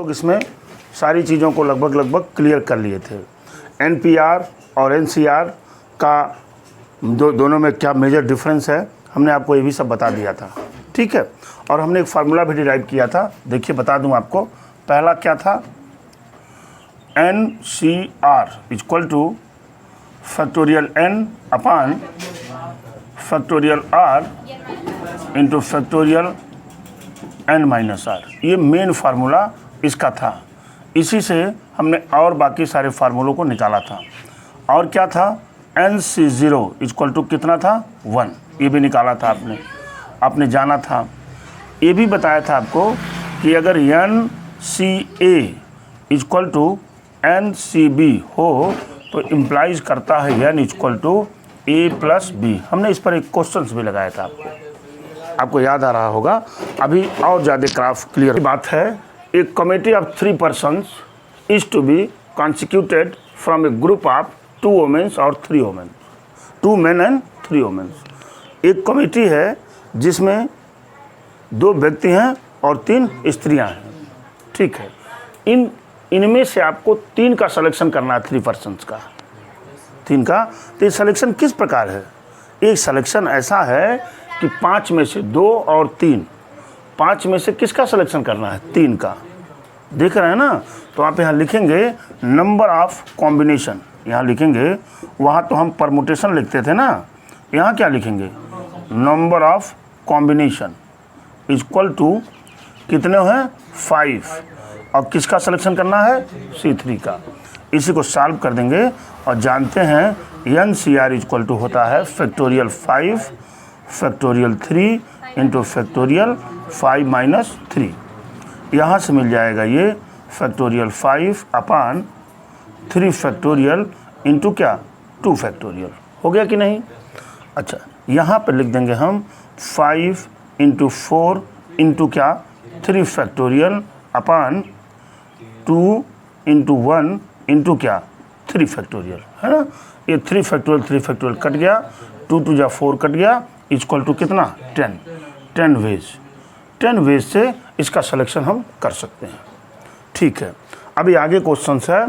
लोग इसमें सारी चीज़ों को लगभग क्लियर कर लिए थे। एनपीआर और एनसीआर का दोनों में क्या मेजर डिफरेंस है हमने आपको ये भी सब बता दिया था, ठीक है। और हमने एक फार्मूला भी डिराइव किया था, देखिए बता दूं आपको। पहला क्या था, n C r equal to factorial n upon factorial r into factorial n minus r. ये मेन फार्मूला इसका था। इसी से हमने और बाकी सारे फार्मूलों को निकाला था। और क्या था, n C zero equal to कितना था, 1। ये भी निकाला था आपने जाना था। ये भी बताया था आपको कि अगर n C a equal to n C b हो तो इम्प्लाइज करता है n equal to a plus b. हमने इस पर एक क्वेश्चन भी लगाया था, आपको याद आ रहा होगा। अभी और ज़्यादा ग्राफ क्लियर बात है। एक committee of 3 persons is to be constituted from a group of 2 womens और 3 वुमेन, 2 men एंड 3 वुमेन्स। एक कमेटी है जिसमें 2 व्यक्ति हैं और 3 स्त्रियां हैं, ठीक है। इनमें से आपको 3 का सिलेक्शन करना है, 3 persons का, 3 का। तो ये सिलेक्शन किस प्रकार है, एक सिलेक्शन ऐसा है कि 5 में से 2 और 3, 5 में से किसका सिलेक्शन करना है, 3 का। देख रहे हैं ना। तो आप यहाँ लिखेंगे नंबर ऑफ कॉम्बिनेशन, यहाँ लिखेंगे, वहाँ तो हम परमुटेशन लिखते थे ना, यहाँ क्या लिखेंगे, number of combination equal to कितने हैं, 5। और किसका सिलेक्शन करना है, C3 का। इसी को सॉल्व कर देंगे और जानते हैं n C r equal to होता है factorial 5 factorial 3 into factorial 5 minus 3। यहाँ से मिल जाएगा ये फैक्टोरियल 5 अपान 3 फैक्टोरियल इंटू क्या, 2 फैक्टोरियल। हो गया कि नहीं। अच्छा, यहाँ पर लिख देंगे हम 5 इंटू 4 इंटू क्या, 3 फैक्टोरियल अपान 2 इंटू 1 इंटू क्या, 3 फैक्टोरियल, है ना। ये 3 फैक्टोरियल कट गया, 2 2 जा 4 कट गया, इक्वल टू कितना, 10 वेज से इसका सिलेक्शन हम कर सकते हैं, ठीक है। अभी आगे क्वेश्चन है,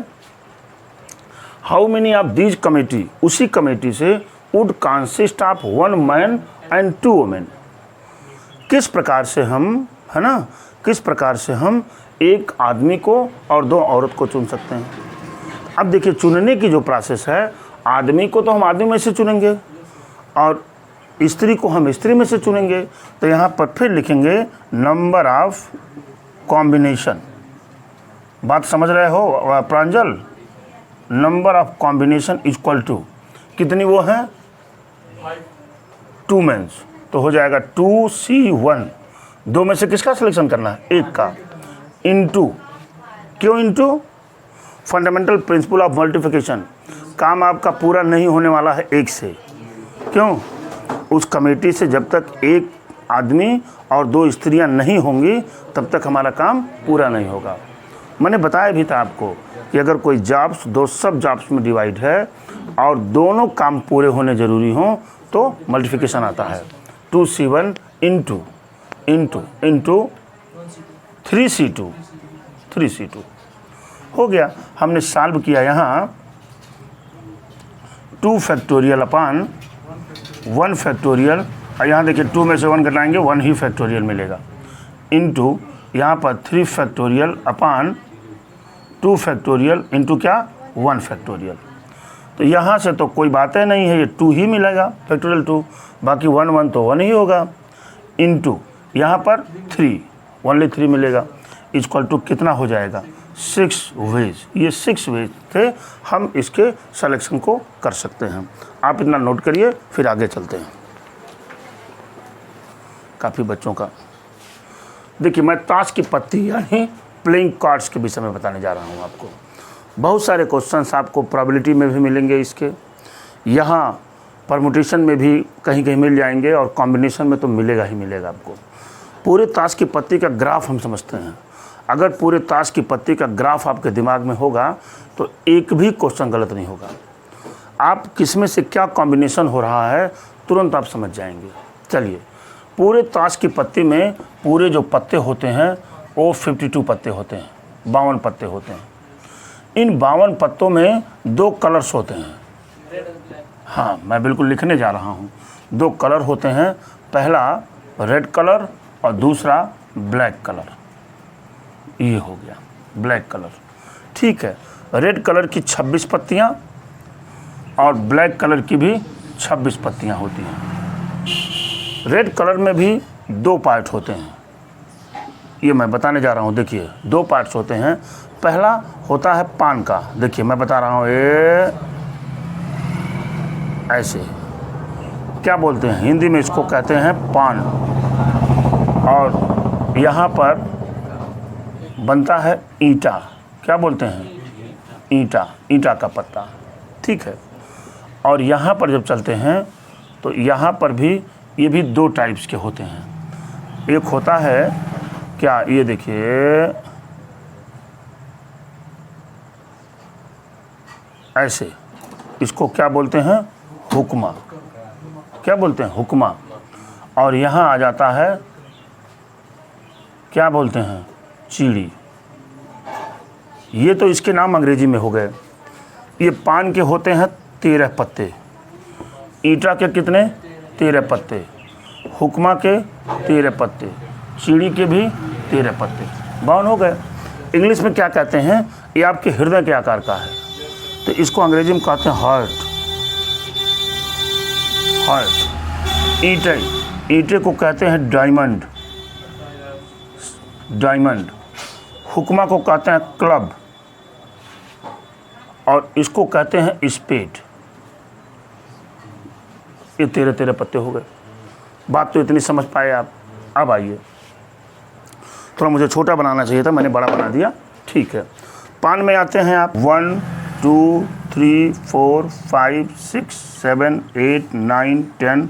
how many of these committee, उसी कमेटी से would consist of 1 man and 2 women. किस प्रकार से हम, है ना, किस प्रकार से हम एक आदमी को और 2 औरत को चुन सकते हैं। अब देखिए, चुनने की जो प्रोसेस है, आदमी को तो हम आदमी में से चुनेंगे और स्त्री को हम स्त्री में से चुनेंगे। तो यहाँ पर फिर लिखेंगे नंबर ऑफ कॉम्बिनेशन। बात समझ रहे हो Pranjal, number of combination equal to कितनी वो है, 2 मेंस, तो हो जाएगा 2C1। 2 में से किसका सिलेक्शन करना है, 1 का, इनटू, क्यों into, fundamental principle of multiplication. काम आपका पूरा नहीं होने वाला है 1 से, क्यों, उस कमेटी से जब तक 1 आदमी और 2 स्त्रियां नहीं होंगी तब तक हमारा काम पूरा नहीं होगा। मैंने बताया भी था आपको कि अगर कोई जॉब्स 2 सब जॉब्स में डिवाइड है और दोनों काम पूरे होने ज़रूरी हों तो मल्टीप्लिकेशन आता है, 2C1 इंटू 3C2 हो गया। हमने सॉल्व किया यहाँ 2 फैक्टोरियल अपान 1 फैक्टोरियल, और यहाँ देखिए 2 में से 1 घटाएंगे 1 ही फैक्टोरियल मिलेगा, इनटू यहाँ पर 3 फैक्टोरियल अपान 2 फैक्टोरियल इंटू क्या, 1 फैक्टोरियल। तो यहाँ से तो कोई बातें नहीं है, ये 2 ही मिलेगा फैक्टोरियल 2, बाकी 1 तो 1 ही होगा, इनटू यहाँ पर 3 ओनली 3 मिलेगा, इक्वल टू कितना हो जाएगा, 6 वेज। ये 6 वेज थे, हम इसके सिलेक्शन को कर सकते हैं। आप इतना नोट करिए, फिर आगे चलते हैं। काफ़ी बच्चों का देखिए, मैं ताश की पत्ती यानी प्लेइंग कार्ड्स के विषय में बताने जा रहा हूँ आपको। बहुत सारे क्वेश्चंस आपको प्रोबेबिलिटी में भी मिलेंगे, इसके यहाँ परमुटेशन में भी कहीं कहीं मिल जाएंगे और कॉम्बिनेशन में तो मिलेगा ही मिलेगा आपको। पूरे ताश की पत्ती का ग्राफ हम समझते हैं। अगर पूरे ताश की पत्ती का ग्राफ आपके दिमाग में होगा तो एक भी क्वेश्चन गलत नहीं होगा। आप किसमें से क्या कॉम्बिनेशन हो रहा है तुरंत आप समझ जाएंगे। चलिए, पूरे ताश की पत्ती में पूरे जो पत्ते होते हैं वो 52 पत्ते होते हैं, 52 पत्ते होते हैं। इन 52 पत्तों में 2 कलर्स होते हैं। हाँ, मैं बिल्कुल लिखने जा रहा हूँ। 2 कलर होते हैं, पहला रेड कलर और दूसरा ब्लैक कलर। ये हो गया ब्लैक कलर, ठीक है। रेड कलर की 26 पत्तियाँ और ब्लैक कलर की भी 26 पत्तियाँ होती हैं। रेड कलर में भी 2 पार्ट होते हैं, ये मैं बताने जा रहा हूँ। देखिए 2 पार्ट्स होते हैं। पहला होता है पान का, देखिए मैं बता रहा हूँ, ये ऐसे क्या बोलते हैं हिंदी में, इसको कहते हैं पान। और यहाँ पर बनता है ईंटा, क्या बोलते हैं, ईंटा, ईंटा का पत्ता, ठीक है। और यहाँ पर जब चलते हैं तो यहाँ पर भी ये भी 2 टाइप्स के होते हैं। एक होता है क्या, ये देखिए ऐसे, इसको क्या बोलते हैं, हुक्मा, क्या बोलते हैं, हुक्मा। और यहाँ आ जाता है, क्या बोलते हैं, चीड़ी। ये तो इसके नाम अंग्रेजी में हो गए। ये पान के होते हैं 13 पत्ते, ईंटा के कितने, 13 पत्ते, हुक्मा के 13 पत्ते, चीड़ी के भी 13 पत्ते, 52 हो गए। इंग्लिश में क्या कहते हैं, ये आपके हृदय के आकार का है, तो इसको अंग्रेजी में कहते हैं हार्ट। हार्ट। ईंटे, ईंटे को कहते हैं डायमंड, डायमंड। हुक्मा को कहते हैं क्लब, और इसको कहते हैं स्पेड। ये 13 पत्ते हो गए। बात तो इतनी समझ पाए आप। अब आइए, थोड़ा मुझे छोटा बनाना चाहिए था, मैंने बड़ा बना दिया, ठीक है। पान में आते हैं आप 1 2 3 4 5 6 7 8 9 10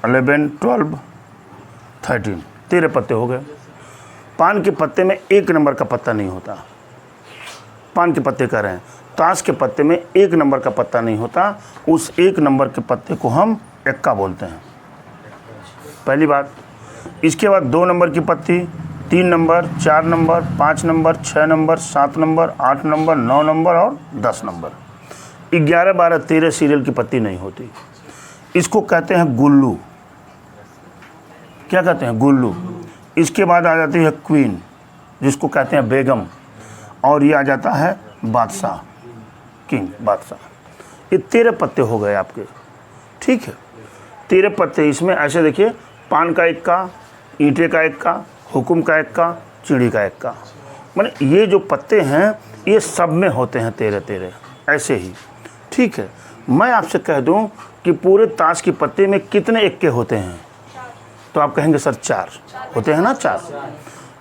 11 12 13, 13 पत्ते हो गए। पान के पत्ते में 1 नंबर का पत्ता नहीं होता। पान के पत्ते कह रहे हैं, ताश के पत्ते में 1 नंबर का पत्ता नहीं होता। उस 1 नंबर के पत्ते को हम एक्का बोलते हैं, पहली बात। इसके बाद 2 नंबर की पत्ती, 3 number, 4 number, 5 number, 6 number, 7 number, 8 number, 9 number और 10 नंबर। 11 12 13 सीरियल की पत्ती नहीं होती। इसको कहते हैं गुल्लू, क्या कहते हैं, गुल्लू। इसके बाद आ जाती है क्वीन, जिसको कहते हैं बेगम, और ये आ जाता है बादशाह, किंग, बादशाह। ये 13 पत्ते हो गए आपके, ठीक है। 13 पत्ते इसमें ऐसे देखिए, पान का एक्का, ईंटे का एक्का, हुकुम का एक्का, चिड़ी का एक्का। माने ये जो पत्ते हैं ये सब में होते हैं 13 ऐसे ही, ठीक है। मैं आपसे कह दूं कि पूरे ताश की पत्ते में कितने एक्के होते हैं, तो आप कहेंगे सर 4 होते हैं ना, 4।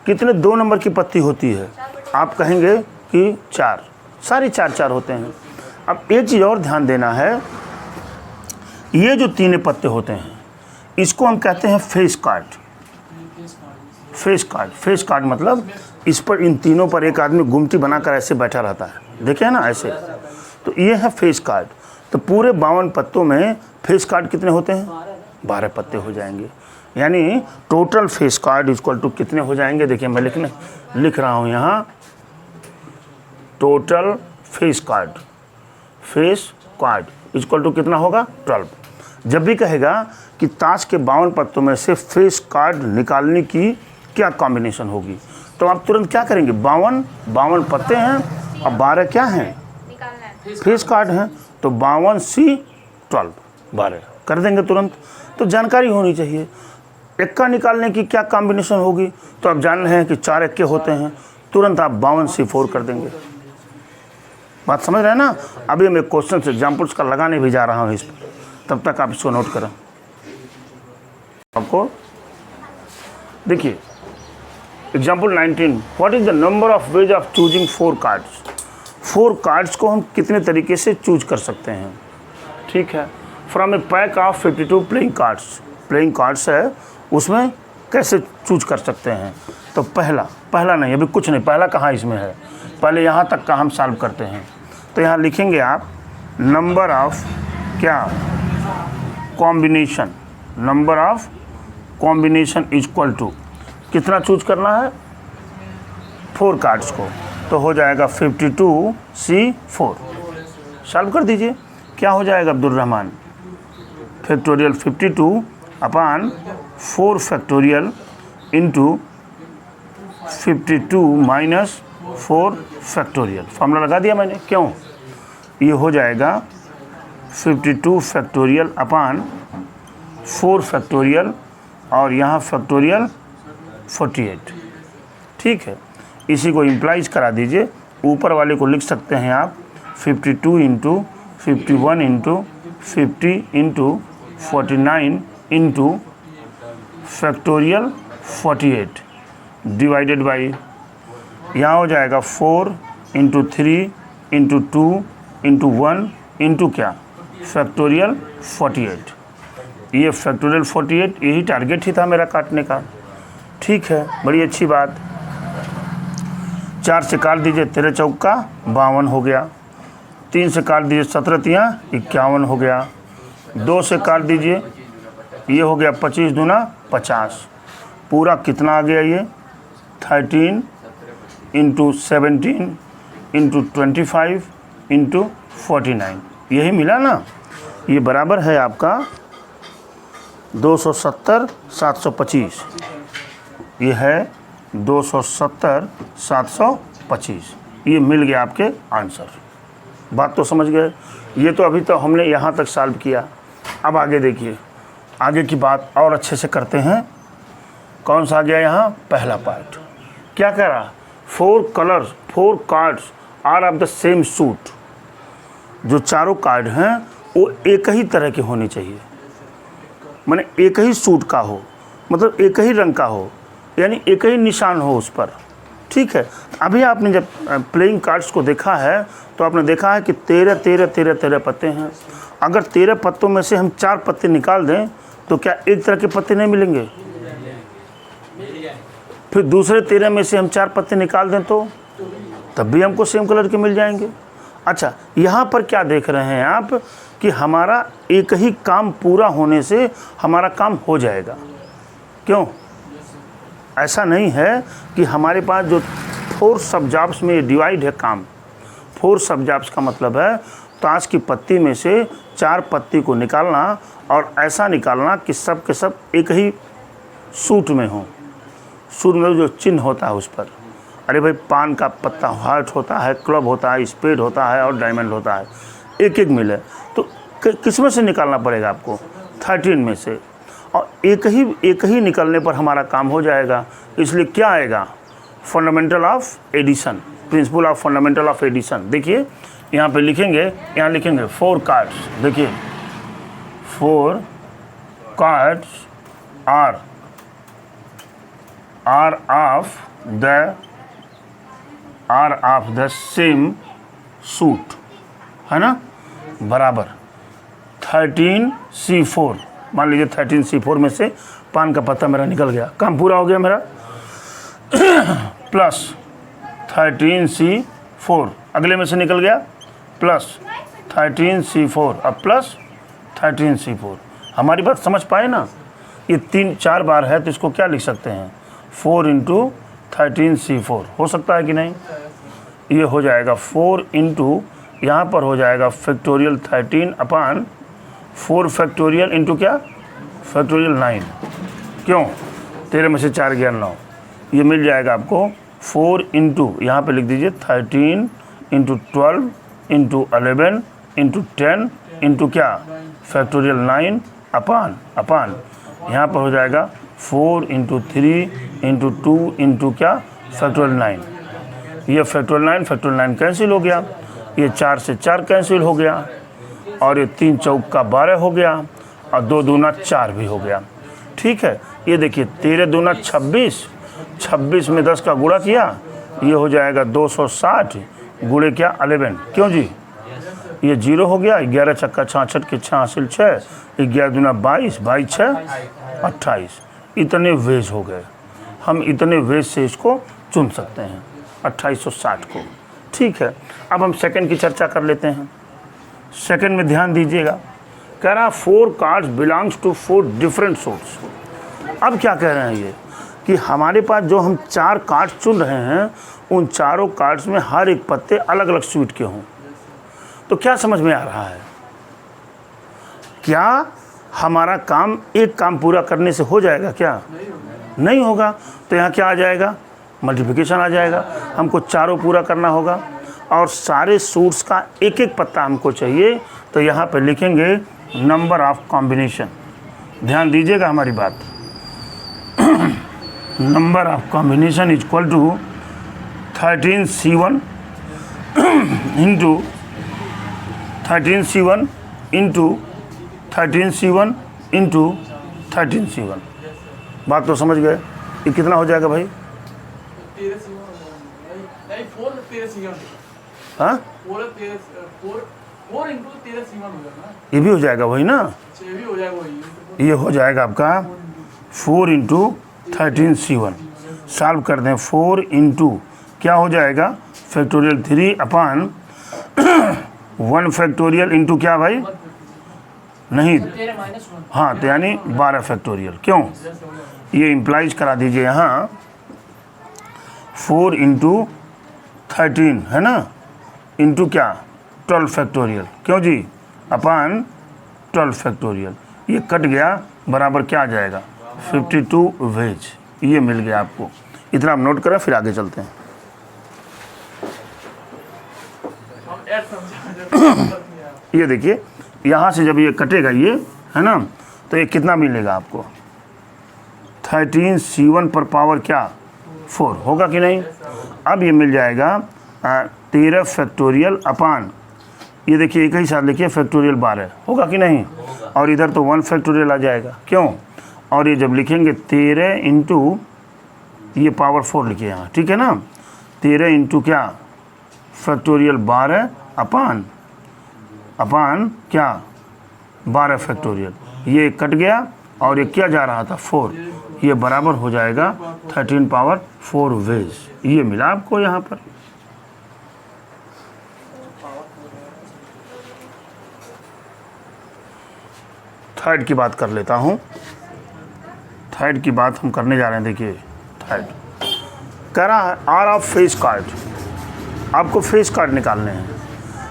कितने 2 नंबर की पत्ती होती है, आप कहेंगे कि 4, सारी 4 होते हैं। अब एक चीज़ और ध्यान देना है, ये जो 3 पत्ते होते हैं इसको हम कहते हैं face card. Face card, face card मतलब इस पर, इन तीनों पर एक आदमी गुमटी बनाकर ऐसे बैठा रहता है, देखे ना ऐसे, तो ये है फेस कार्ड। तो पूरे 52 पत्तों में फेस कार्ड कितने होते हैं, 12 पत्ते हो जाएंगे। यानी total face card equal to कितने हो जाएंगे, देखिए मैं लिख रहा हूँ यहाँ, total face card equal to कितना होगा, 12। जब भी कहेगा कि ताश के 52 पत्तों में से फेस कार्ड निकालने की क्या कॉम्बिनेशन होगी, तो आप तुरंत क्या करेंगे, 52 पत्ते हैं और 12 क्या हैं, फेस कार्ड हैं, तो 52C 12, 12 कर देंगे तुरंत। तो जानकारी होनी चाहिए एक्का निकालने की क्या कॉम्बिनेशन होगी, तो आप जान रहे हैं कि 4 एक्के होते हैं, तुरंत आप 52C 4 कर देंगे। बात समझ रहे हैं ना। अभी मैं क्वेश्चन से एग्जाम्पल्स का लगाने भी जा रहा हूँ इस पर, तब तक आप इसको नोट करें। आपको देखिए example 19, what is the number of ways of choosing 4 cards. 4 cards को हम कितने तरीके से चूज कर सकते हैं, ठीक है। From A pack of 52 playing cards है, उसमें कैसे चूज कर सकते हैं। तो पहला नहीं, अभी कुछ नहीं, पहला कहाँ इसमें है, पहले यहाँ तक का हम सॉल्व करते हैं। तो यहाँ लिखेंगे आप नंबर ऑफ क्या, combination, number of combination equal to कितना चूज करना है, 4 कार्ड्स को, तो हो जाएगा 52C4। सॉल्व कर दीजिए, क्या हो जाएगा अब्दुल रहमान, फैक्टोरियल 52 अपान 4 factorial into 52 minus 4 factorial. Formula लगा दिया मैंने, क्यों, ये हो जाएगा 52 फैक्टोरियल अपान 4 फैक्टोरियल और यहाँ फैक्टोरियल 48। ठीक है, इसी को इम्प्लाइज करा दीजिए, ऊपर वाले को लिख सकते हैं आप 52 into 51 into 50 into 49 into factorial 48 divided by, यहाँ हो जाएगा 4 इंटू 3 इंटू 2 इंटू 1 इंटू क्या, फैक्टोरियल 48। ये फैक्टोरियल 48 यही टारगेट ही था मेरा काटने का। ठीक है, बड़ी अच्छी बात। 4 से काट दीजिए, 13 चौका 52 हो गया। 3 से काट दीजिए, 17 तियाँ 51 हो गया। 2 से काट दीजिए, ये हो गया 25 दूना 50। पूरा कितना आ गया ये, 13 इंटू 17 इंटू 25 इंटू 49, यही मिला ना। ये बराबर है आपका 270 725। ये है 270 725। ये मिल गया आपके आंसर। बात तो समझ गए। ये तो अभी तो हमने यहाँ तक सॉल्व किया। अब आगे देखिए, आगे की बात और अच्छे से करते हैं। कौन सा आ गया यहाँ, पहला पार्ट क्या कह रहा, 4 cards are of the same suit. जो चारों कार्ड हैं वो एक ही तरह के होने चाहिए, माने एक ही सूट का हो, मतलब एक ही रंग का हो, यानी एक ही निशान हो उस पर। ठीक है, अभी आपने जब प्लेइंग कार्ड्स को देखा है तो आपने देखा है कि 13 पत्ते हैं। अगर 13 पत्तों में से हम 4 पत्ते निकाल दें तो क्या एक तरह के पत्ते नहीं मिलेंगे? फिर दूसरे 13 में से हम 4 पत्ते निकाल दें तो तब भी हमको सेम कलर के मिल जाएंगे। अच्छा, यहाँ पर क्या देख रहे हैं आप कि हमारा एक ही काम पूरा होने से हमारा काम हो जाएगा। क्यों? ऐसा नहीं है कि हमारे पास जो 4 सब जॉब्स में डिवाइड है काम। 4 सब जॉब्स का मतलब है ताश की पत्ती में से 4 पत्ती को निकालना और ऐसा निकालना कि सब के सब एक ही सूट में हो। सूट में जो चिन्ह होता है उस पर, अरे भाई पान का पत्ता हार्ट होता है, क्लब होता है, स्पेड होता है और डायमंड होता है, एक एक मिले तो किस में से निकालना पड़ेगा आपको? 13 में से। और एक ही निकलने पर हमारा काम हो जाएगा। इसलिए क्या आएगा? Fundamental of addition, principle of fundamental of addition. देखिए यहाँ पे लिखेंगे, यहाँ लिखेंगे 4 कार्ड्स। देखिए 4 cards are of the same suit, है ना, बराबर 13C4। मान लीजिए 13C4 में से पान का पत्ता मेरा निकल गया, काम पूरा हो गया मेरा। प्लस 13C4 अगले में से निकल गया, प्लस 13C4 अब प्लस 13C4। हमारी बात समझ पाए ना? ये 3-4 बार है तो इसको क्या लिख सकते हैं? 4 इंटू 13C4 हो सकता है कि नहीं? ये हो जाएगा 4 इंटू, यहाँ पर हो जाएगा फैक्टोरियल 13 अपान 4 फैक्टोरियल इंटू क्या, फैक्टोरियल 9। क्यों? 13 में से 4 गया 9। ये मिल जाएगा आपको 4 इंटू, यहाँ पर लिख दीजिए 13 इंटू 12 इंटू 11 इंटू 10 इंटू क्या, फैक्टोरियल 9 अपान यहाँ पर हो जाएगा 4 इंटू 3 इंटू 2 इंटू क्या, फैक्टोरियल 9। ये फैक्टोरियल 9 कैंसिल हो गया, ये 4 से 4 कैंसिल हो गया और ये 3 चौका 12 हो गया और 2 दूना 4 भी हो गया। ठीक है, ये देखिए 13 दूना 26 में 10 का गुणा किया, ये हो जाएगा 260 गुणे क्या 11। क्यों जी? ये 0 हो गया, 11 छक्का 66 के 6 हासिल 6, 11 दूना 22, 22 6 28। इतने वेज हो गए, हम इतने वेज से इसको चुन सकते हैं 2860 को। ठीक है, अब हम सेकंड की चर्चा कर लेते हैं। सेकंड में ध्यान दीजिएगा, कह रहा 4 cards belongs to 4 different suits. अब क्या कह रहे हैं ये कि हमारे पास जो हम 4 कार्ड चुन रहे हैं उन चारों कार्ड्स में हर एक पत्ते अलग अलग स्वीट के हों। तो क्या समझ में आ रहा है? क्या हमारा काम एक काम पूरा करने से हो जाएगा? क्या नहीं होगा। तो यहाँ क्या आ जाएगा? मल्टीप्लिकेशन आ जाएगा। हमको चारों पूरा करना होगा और सारे सूट्स का एक एक पत्ता हमको चाहिए। तो यहाँ पे लिखेंगे नंबर ऑफ कॉम्बिनेशन। ध्यान दीजिएगा हमारी बात। Number of combination is equal to 13C1 into 13C1 into 13C1 into 13C1। बात तो समझ गए? ये कितना हो जाएगा भाई? हाँ, ये भी हो जाएगा वही ना? ये हो जाएगा आपका 4 इंटू 13C1। सॉल्व कर दें। 4 इंटू क्या हो जाएगा? फैक्टोरियल 3 अपान 1 फैक्टोरियल इंटू क्या भाई? नहीं, हाँ, तो यानी 12 फैक्टोरियल। क्यों? ये इम्प्लाइज करा दीजिए यहाँ 4 इंटू 13 है ना, इंटू क्या? 12 फैक्टोरियल। क्यों जी? अपान 12 फैक्टोरियल। ये कट गया, बराबर क्या आ जाएगा? 52 वेज। ये मिल गया आपको। इतना आप नोट करें, फिर आगे चलते हैं। ये देखिए, यहाँ से जब ये कटेगा ये है ना, तो ये कितना मिलेगा आपको? 13C1 पर पावर क्या? 4 होगा कि नहीं? अब ये मिल जाएगा 13 फैक्टोरियल अपान, ये देखिए एक ही साथ लिखिए, फैक्टोरियल 12 होगा कि नहीं? और इधर तो 1 फैक्टोरियल आ जाएगा। क्यों? और ये जब लिखेंगे 13 इंटू ये पावर 4 लिखिए यहाँ, ठीक है ना? 13 इंटू क्या? फैक्टोरियल 12 अपान क्या? 12 फैक्टोरियल। ये कट गया और ये क्या जा रहा था? 4। ये बराबर हो जाएगा 13 पावर 4 वेज। ये मिला आपको यहाँ पर। थर्ड की बात कर लेता हूँ। थर्ड की बात हम करने जा रहे हैं। देखिए थर्ड कह रहा है आर ऑफ फेस कार्ड। आपको फेस कार्ड निकालने हैं।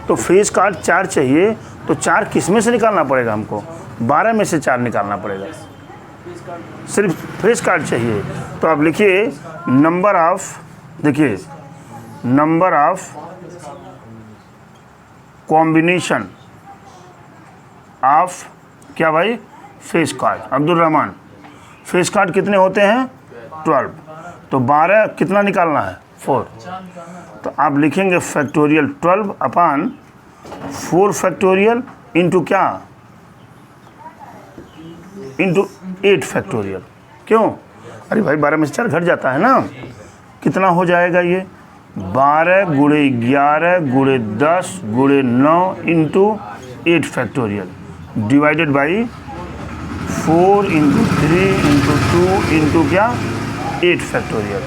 तो फेस कार्ड 4 चाहिए, तो 4 किस में से निकालना पड़ेगा? हमको 12 में से 4 निकालना पड़ेगा। सिर्फ फेस कार्ड चाहिए। तो आप लिखिए नंबर ऑफ, देखिए नंबर ऑफ कॉम्बिनेशन ऑफ क्या भाई? Face card. Abdul Rahman, face card कितने होते हैं? 12। तो 12 कितना निकालना है? 4। तो आप लिखेंगे फैक्टोरियल 12 अपान 4 फैक्टोरियल इंटू क्या? Into 8 factorial. क्यों? अरे भाई 12 में से 4 घट जाता है ना। कितना हो जाएगा ये? 12 गुणे 11 गुणे 10 गुणे 9 into 8 factorial divided by 4 into 3 into 2 into क्या? 8 फैक्टोरियल।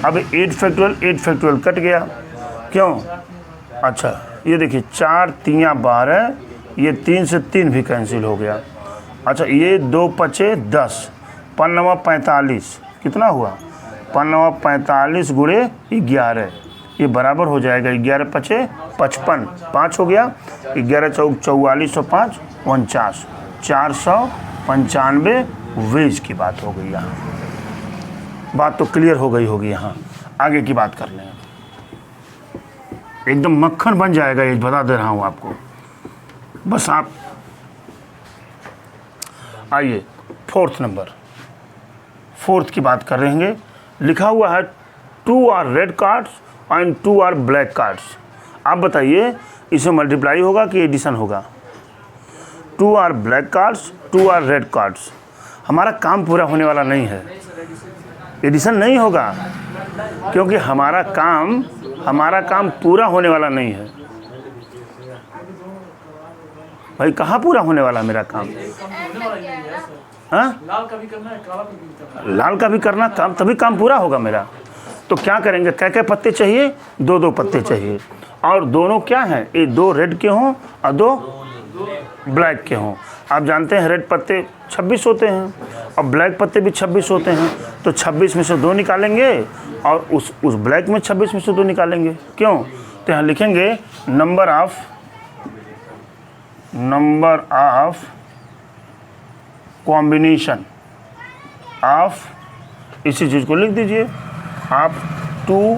अब 8 फैक्टोरियल कट गया। क्यों? अच्छा, ये देखिए 4 3 12, ये 3 से 3 भी कैंसिल हो गया। अच्छा, ये 2 पचे 10, 5 45, कितना हुआ? 5 45 गुणे 11, ये बराबर हो जाएगा 11 पचे 55, 5 हो गया। 11 चौक 44 और 5 49, 495 वेज की बात हो गई। यहाँ बात तो क्लियर हो गई होगी। यहाँ आगे की बात कर लें। एकदम मक्खन बन जाएगा, ये बता दे रहा हूँ आपको। बस आप आइए फोर्थ नंबर, फोर्थ की बात कर रहे हैं। लिखा हुआ है 2 are red cards and 2 are black cards. आप बताइए इसे मल्टीप्लाई होगा कि एडिशन होगा? 2 are black cards, 2 are red cards. हमारा काम पूरा होने वाला नहीं है, एडिशन नहीं होगा, क्योंकि हमारा काम पूरा होने वाला नहीं है। भाई कहाँ पूरा होने वाला मेरा काम? हाँ, लाल का भी करना है, काला भी करना है। लाल का भी करना काम, तभी काम पूरा होगा मेरा। तो क्या करेंगे? क्या पत्ते चाहिए? 2 पत्ते चाहिए। और दोनों क्या हैं? ये 2 रेड के हों और 2 ब्लैक के हों। आप जानते हैं रेड पत्ते 26 होते हैं और ब्लैक पत्ते भी 26 होते हैं, तो 26 में से 2 निकालेंगे और उस ब्लैक में 26 में से 2 निकालेंगे। क्यों? तो यहाँ लिखेंगे नंबर ऑफ कॉम्बिनेशन ऑफ, इसी चीज़ को लिख दीजिए, आप 2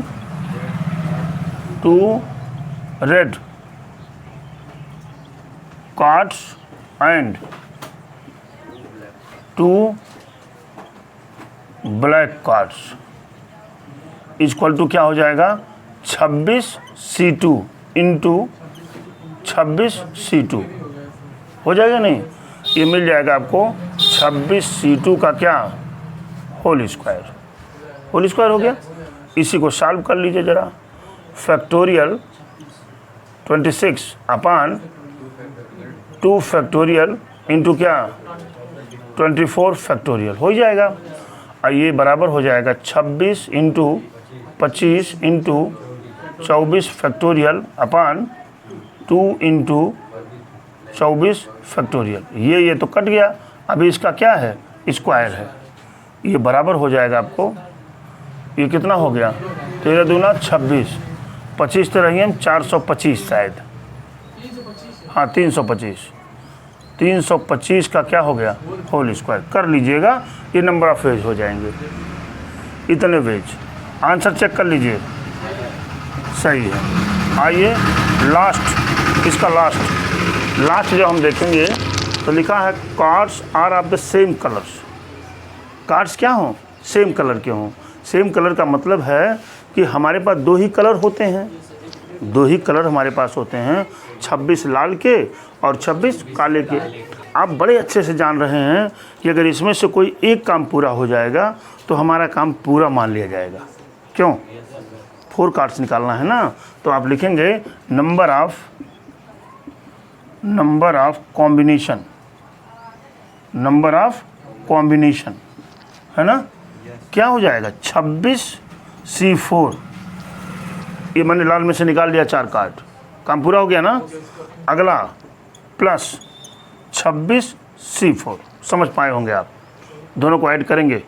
red cards and 2 black cards equal to क्या हो जाएगा 26C2 इंटू 26C2 हो जाएगा। नहीं, ये मिल जाएगा आपको 26C2 का क्या होल स्क्वायर हो गया। इसी को सॉल्व कर लीजिए ज़रा। फैक्टोरियल 26 अपान 2 फैक्टोरियल इंटू क्या 24 फैक्टोरियल हो जाएगा। और ये बराबर हो जाएगा 26 इंटू 25 इंटू 24 फैक्टोरियल अपान 2 इंटू 24 फैक्टोरियल। ये तो कट गया, अभी इसका क्या है स्क्वायर है। ये बराबर हो जाएगा आपको, ये कितना हो गया 13 दूना 26, 25 तो रही हम 425 शायद, हाँ 325 का क्या हो गया होल स्क्वायर। कर लीजिएगा, ये नंबर ऑफ वेज हो जाएंगे, इतने वेज। आंसर चेक कर लीजिए, सही है। आइए लास्ट, इसका लास्ट जो हम देखेंगे तो लिखा है cards are of the same colours. Cards क्या हों? सेम कलर के हों। सेम कलर का मतलब है कि हमारे पास 2 ही कलर होते हैं, 2 ही कलर हमारे पास होते हैं, 26 लाल के और 26 काले के। आप बड़े अच्छे से जान रहे हैं कि अगर इसमें से कोई एक काम पूरा हो जाएगा तो हमारा काम पूरा मान लिया जाएगा। क्यों? 4 कार्ड्स निकालना है ना, तो आप लिखेंगे नंबर ऑफ कॉम्बिनेशन है ना, क्या हो जाएगा 26C4। ये मैंने लाल में से निकाल दिया 4 कार्ड, काम पूरा हो गया ना। अगला प्लस 26C4, समझ पाए होंगे आप। दोनों को ऐड करेंगे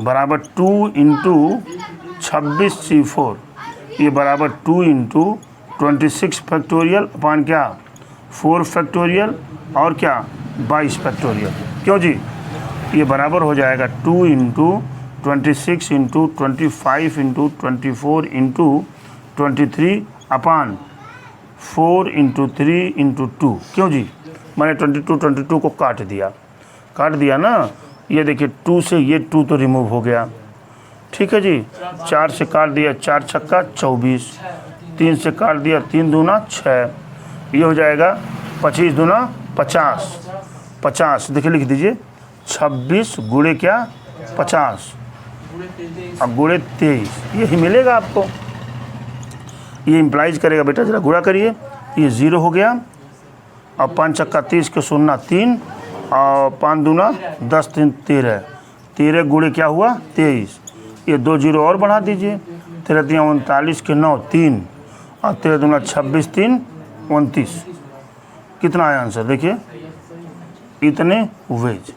बराबर 2 इंटू 26C4, ये बराबर 2 इंटू 26 फैक्टोरियल अपान क्या 4 फैक्टोरियल और क्या 22 फैक्टोरियल। क्यों जी? ये बराबर हो जाएगा 2 इंटू 26 इंटू 25 इंटू 24 इंटू 23 अपान 4 इंटू 3 इंटू 2। क्यों जी? मैंने 22 को काट दिया ना। ये देखिए 2 से ये 2 तो रिमूव हो गया, ठीक है जी। 4 से काट दिया, 4 छक्का 24, 3 से काट दिया, 3 दूना 6, ये हो जाएगा 25 दूना 50। देखिए लिख दीजिए 26 गुणे क्या 50 और गुणे 23, यही मिलेगा आपको। ये इम्प्लाइज करेगा बेटा, जरा गुणा करिए। ये 0 हो गया और 5 छक्का 30 के 0 3 और 5 दूना 10 3 13 गुणे क्या हुआ 23। ये 2 0 और बढ़ा दीजिए, 13 3 39 के 9 3 और 13 दूना 26 3 29। कितना आया आंसर देखिए, इतने वेज।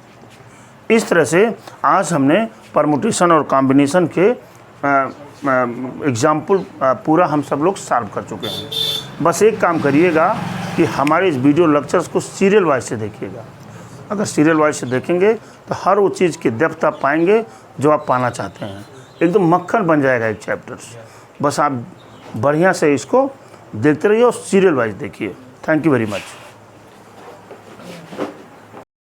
इस तरह से आज हमने परमुटेशन और कॉम्बिनेशन के एग्जाम्पल पूरा हम सब लोग सॉल्व कर चुके हैं। बस एक काम करिएगा कि हमारे इस वीडियो लेक्चर्स को सीरियल वाइज से देखिएगा। अगर सीरियल वाइज से देखेंगे तो हर वो चीज़ की डेप्थ आप पाएंगे जो आप पाना चाहते हैं। एकदम मक्खन बन जाएगा एक चैप्टर्स। बस आप बढ़िया से इसको देखते रहिए और सीरियल वाइज देखिए। Thank you very much.